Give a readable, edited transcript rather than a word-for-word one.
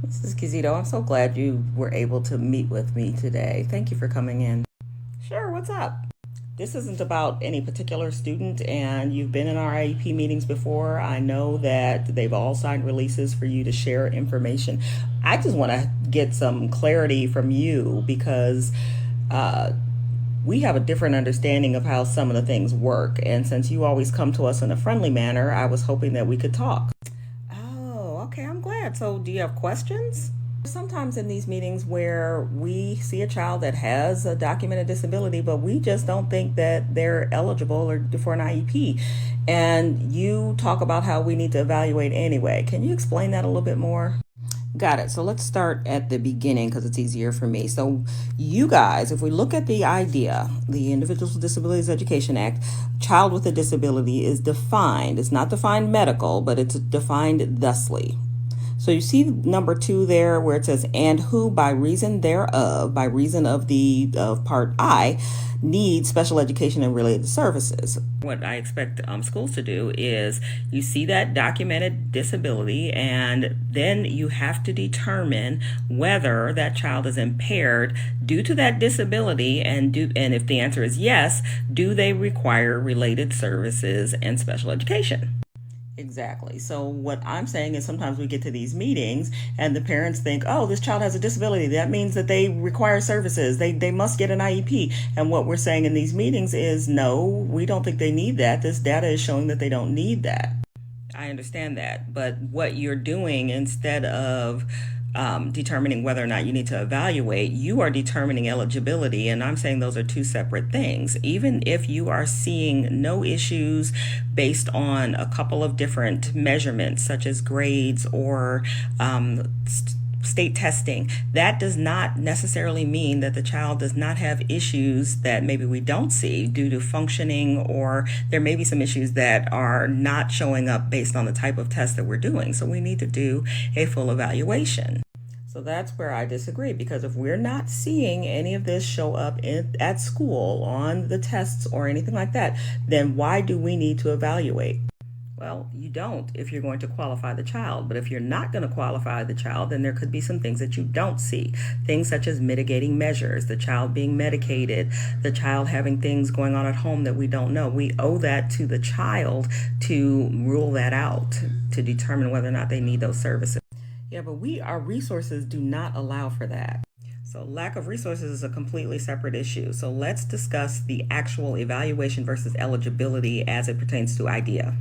This is Kizito. I'm so glad you were able to meet with me today. Thank you for coming in. Sure, what's up? This isn't about any particular student, and you've been in our IEP meetings before. I know that they've all signed releases for you to share information. I just want to get some clarity from you because uh, we have a different understanding of how some of the things work. And since you always come to us in a friendly manner, I was hoping that we could talk. Oh, okay, I'm glad. So, do you have questions? Sometimes in these meetings where we see a child that has a documented disability, but we just don't think that they're eligible or for an IEP. And you talk about how we need to evaluate anyway. Can you explain that a little bit more? Got it. So let's start at the beginning because it's easier for me. So, you guys, if we look at the idea, the Individuals with Disabilities Education Act, child with a disability is defined. It's not defined medical, but it's defined thusly. So you see number 2 there where it says, and who by reason thereof, by reason of the of part I, needs special education and related services. What I expect schools to do is you see that documented disability, and then you have to determine whether that child is impaired due to that disability, and if the answer is yes, do they require related services and special education? Exactly. So what I'm saying is sometimes we get to these meetings and the parents think, oh, this child has a disability. That means that they require services. They must get an IEP. And what we're saying in these meetings is, no, we don't think they need that. This data is showing that they don't need that. I understand that. But what you're doing instead of determining whether or not you need to evaluate, you are determining eligibility. And I'm saying those are two separate things. Even if you are seeing no issues based on a couple of different measurements, such as grades or state testing, that does not necessarily mean that the child does not have issues that maybe we don't see due to functioning, or there may be some issues that are not showing up based on the type of test that we're doing. So we need to do a full evaluation. So that's where I disagree, because if we're not seeing any of this show up at school on the tests or anything like that, then why do we need to evaluate? Well, you don't if you're going to qualify the child. But if you're not going to qualify the child, then there could be some things that you don't see. Things such as mitigating measures, the child being medicated, the child having things going on at home that we don't know. We owe that to the child to rule that out, to determine whether or not they need those services. Yeah, but our resources do not allow for that. So lack of resources is a completely separate issue. So let's discuss the actual evaluation versus eligibility as it pertains to IDEA.